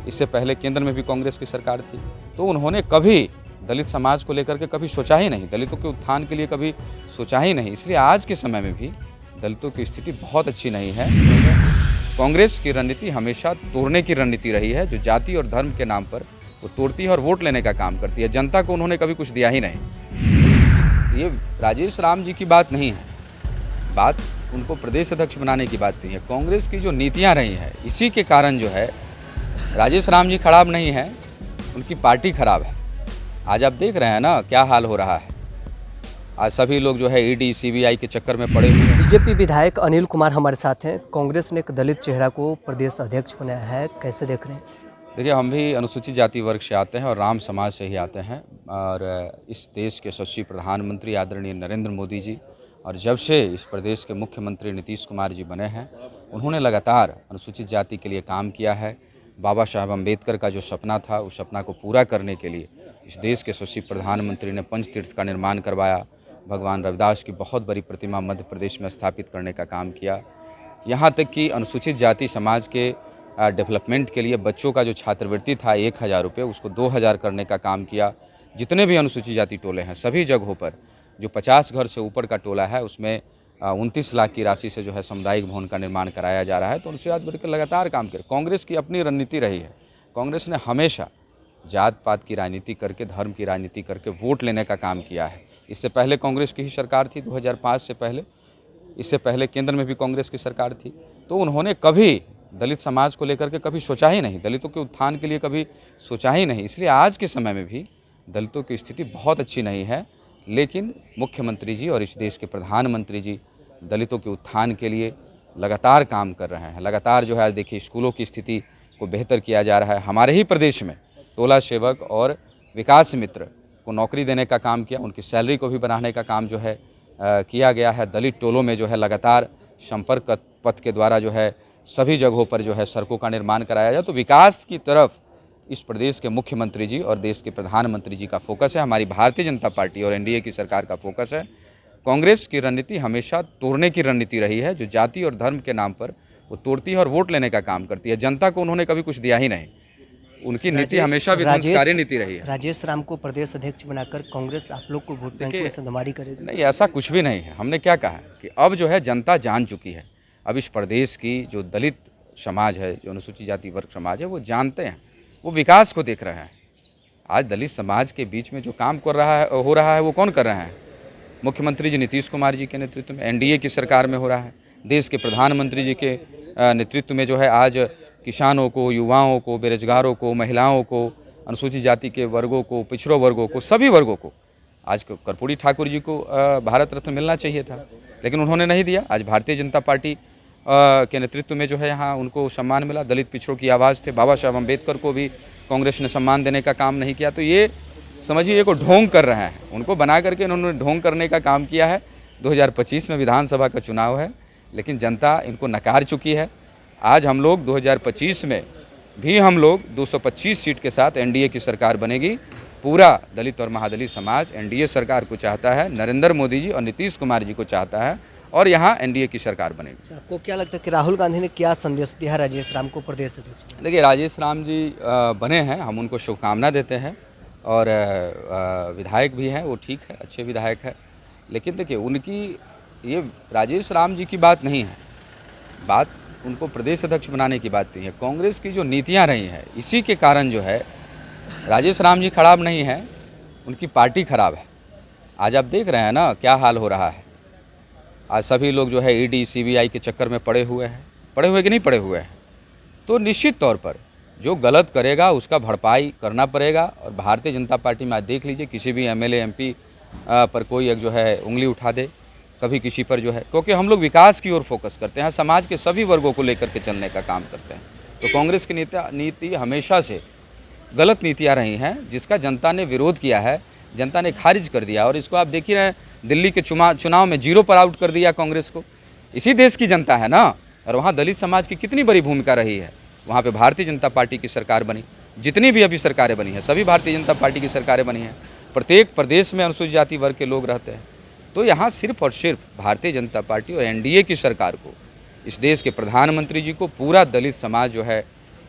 इससे पहले केंद्र में भी कांग्रेस की सरकार थी, तो उन्होंने कभी दलित समाज को लेकर के कभी सोचा ही नहीं, दलितों के उत्थान के लिए कभी सोचा ही नहीं। इसलिए आज के समय में भी दलितों की स्थिति बहुत अच्छी नहीं है। कांग्रेस की रणनीति हमेशा तोड़ने की रणनीति रही है, जो जाति और धर्म के नाम पर वो तोड़ती है और वोट लेने का काम करती है। जनता को उन्होंने कभी कुछ दिया ही नहीं। ये राजेश राम जी की बात नहीं है, बात उनको प्रदेश अध्यक्ष बनाने की बात नहीं है। कांग्रेस की जो नीतियां रही हैं, इसी के कारण जो है राजेश राम जी खराब नहीं है, उनकी पार्टी खराब है। आज आप देख रहे हैं ना क्या हाल हो रहा है। आज सभी लोग जो है ईडी सीबीआई के चक्कर में पड़े हुए हैं। बीजेपी विधायक अनिल कुमार हमारे साथ हैं। कांग्रेस ने एक दलित चेहरा को प्रदेश अध्यक्ष बनाया है, कैसे देख रहे हैं? देखिए, हम भी अनुसूचित जाति वर्ग से आते हैं और राम समाज से ही आते हैं। और इस देश के यशस्वी प्रधानमंत्री आदरणीय नरेंद्र मोदी जी और जब से इस प्रदेश के मुख्यमंत्री नीतीश कुमार जी बने हैं, उन्होंने लगातार अनुसूचित जाति के लिए काम किया है। बाबा साहब अम्बेडकर का जो सपना था, उस सपना को पूरा करने के लिए इस देश के यशस्वी प्रधानमंत्री ने पंचतीर्थ का निर्माण करवाया। भगवान रविदास की बहुत बड़ी प्रतिमा मध्य प्रदेश में स्थापित करने का काम किया। यहाँ तक कि अनुसूचित जाति समाज के डेवलपमेंट के लिए बच्चों का जो छात्रवृत्ति था 1000 रुपये, उसको 2000 करने का काम किया। जितने भी अनुसूचित जाति टोले हैं, सभी जगहों पर जो 50 घर से ऊपर का टोला है, उसमें 29 लाख की राशि से जो है सामुदायिक भवन का निर्माण कराया जा रहा है। तो उनसे आज बढ़कर लगातार काम करे। कांग्रेस की अपनी रणनीति रही है। कांग्रेस ने हमेशा जात पात की राजनीति करके, धर्म की राजनीति करके वोट लेने का काम किया है। इससे पहले कांग्रेस की ही सरकार थी 2005 से पहले, इससे पहले केंद्र में भी कांग्रेस की सरकार थी, तो उन्होंने कभी दलित समाज को लेकर के कभी सोचा ही नहीं, दलितों के उत्थान के लिए कभी सोचा ही नहीं। इसलिए आज के समय में भी दलितों की स्थिति बहुत अच्छी नहीं है। लेकिन मुख्यमंत्री जी और इस देश के प्रधानमंत्री जी दलितों के उत्थान के लिए लगातार काम कर रहे हैं। लगातार जो है, देखिए, स्कूलों की स्थिति को बेहतर किया जा रहा है। हमारे ही प्रदेश में टोला सेवक और विकास मित्र को नौकरी देने का काम किया, उनकी सैलरी को भी बढ़ाने का काम जो है किया गया है। दलित टोलों में जो है लगातार संपर्क पथ के द्वारा जो है सभी जगहों पर जो है सड़कों का निर्माण कराया जाए। तो विकास की तरफ इस प्रदेश के मुख्यमंत्री जी और देश के प्रधानमंत्री जी का फोकस है। हमारी भारतीय जनता पार्टी और एनडीए की सरकार का फोकस है। कांग्रेस की रणनीति हमेशा तोड़ने की रणनीति रही है, जो जाति और धर्म के नाम पर वो तोड़ती है और वोट लेने का काम करती है। जनता को उन्होंने कभी कुछ दिया ही नहीं। उनकी नीति हमेशा विध्वंसकारी नीति रही है। राजेश राम को प्रदेश अध्यक्ष बनाकर कांग्रेस आप लोग को वोट बैंक में संधमारी करेगी? नहीं, ऐसा कुछ भी नहीं है। हमने क्या कहा कि अब जो है जनता जान चुकी है। अब इस प्रदेश की जो दलित समाज है, जो अनुसूचित जाति वर्ग समाज है, वो जानते हैं, वो विकास को देख रहे हैं। आज दलित समाज के बीच में जो काम हो रहा है वो कौन कर रहे हैं? मुख्यमंत्री जी नीतीश कुमार जी के नेतृत्व में, एनडीए की सरकार में हो रहा है। देश के प्रधानमंत्री जी के नेतृत्व में जो है आज किसानों को, युवाओं को, बेरोजगारों को, महिलाओं को, अनुसूचित जाति के वर्गों को, पिछड़ों वर्गों को, सभी वर्गों को आज कर्पूरी ठाकुर जी को भारत रत्न मिलना चाहिए था, लेकिन उन्होंने नहीं दिया। आज भारतीय जनता पार्टी के नेतृत्व में जो है यहाँ उनको सम्मान मिला। दलित पिछड़ों की आवाज़ थे। बाबा साहब अम्बेडकर को भी कांग्रेस ने सम्मान देने का काम नहीं किया। तो ये समझिए, को ढोंग कर रहे हैं। उनको बना करके इन्होंने ढोंग करने का काम किया है। 2025 में विधानसभा का चुनाव है, लेकिन जनता इनको नकार चुकी है। आज हम लोग 2025 में भी हम लोग 225 सीट के साथ एनडीए की सरकार बनेगी। पूरा दलित और महादलित समाज एनडीए सरकार को चाहता है, नरेंद्र मोदी जी और नीतीश कुमार जी को चाहता है, और यहाँ एनडीए की सरकार बनेगी। आपको क्या लगता है कि राहुल गांधी ने क्या संदेश दिया राजेश राम को प्रदेश अध्यक्ष? देखिए, राजेश राम जी बने हैं, हम उनको शुभकामना देते हैं। और विधायक भी हैं, वो ठीक है, अच्छे विधायक है। लेकिन देखिए, उनकी ये राजेश राम जी की बात नहीं है, बात उनको प्रदेश अध्यक्ष बनाने की बात नहीं है। कांग्रेस की जो नीतियां रही हैं, इसी के कारण जो है राजेश राम जी खराब नहीं है, उनकी पार्टी खराब है। आज आप देख रहे हैं ना क्या हाल हो रहा है। आज सभी लोग जो है ईडी सीबीआई के चक्कर में पड़े हुए कि नहीं पड़े हुए हैं। तो निश्चित तौर पर जो गलत करेगा उसका भरपाई करना पड़ेगा। और भारतीय जनता पार्टी में आज देख लीजिए, किसी भी एमएलए एमपी पर कोई एक जो है उंगली उठा दे, कभी किसी पर जो है, क्योंकि हम लोग विकास की ओर फोकस करते हैं, समाज के सभी वर्गों को लेकर के चलने का काम करते हैं। तो कांग्रेस की नीति हमेशा से गलत नीतियाँ रही हैं, जिसका जनता ने विरोध किया है, जनता ने खारिज कर दिया। और इसको आप देख ही रहे हैं, दिल्ली के चुनाव में 0 पर आउट कर दिया कांग्रेस को। इसी देश की जनता है ना। और वहाँ दलित समाज की कितनी बड़ी भूमिका रही है। वहाँ पे भारतीय जनता पार्टी की सरकार बनी। जितनी भी अभी सरकारें बनी हैं, सभी भारतीय जनता पार्टी की सरकारें बनी हैं। प्रत्येक प्रदेश में अनुसूचित जाति वर्ग के लोग रहते हैं। तो यहाँ सिर्फ और सिर्फ भारतीय जनता पार्टी और एनडीए की सरकार को, इस देश के प्रधानमंत्री जी को पूरा दलित समाज जो है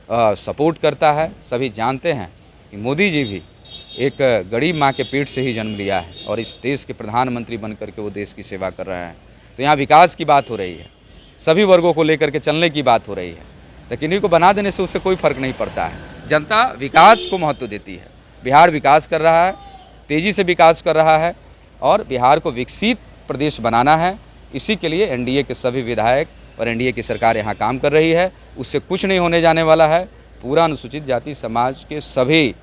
सपोर्ट करता है। सभी जानते हैं कि मोदी जी भी एक गरीब माँ के पेट से ही जन्म लिया है और इस देश के प्रधानमंत्री बन करके वो देश की सेवा कर रहे हैं। तो यहाँ विकास की बात हो रही है, सभी वर्गों को लेकर के चलने की बात हो रही है। तो किन्हीं को बना देने से उससे कोई फर्क नहीं पड़ता है। जनता विकास को महत्व देती है। बिहार विकास कर रहा है, तेज़ी से विकास कर रहा है और बिहार को विकसित प्रदेश बनाना है। इसी के लिए एनडीए के सभी विधायक और एनडीए की सरकार यहाँ काम कर रही है। उससे कुछ नहीं होने जाने वाला है। पूरा अनुसूचित जाति समाज के सभी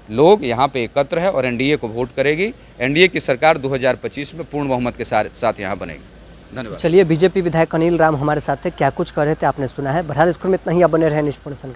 लोग यहाँ पे एकत्र है और एनडीए को वोट करेगी। एनडीए की सरकार 2025 में पूर्ण बहुमत के साथ यहाँ बनेगी। धन्यवाद। चलिए, बीजेपी विधायक अनिल राम हमारे साथ थे, क्या कुछ कह रहे थे आपने सुना है। बहरहाल स्कूल में इतना ही, आप बने रहे न्यूज़ 24।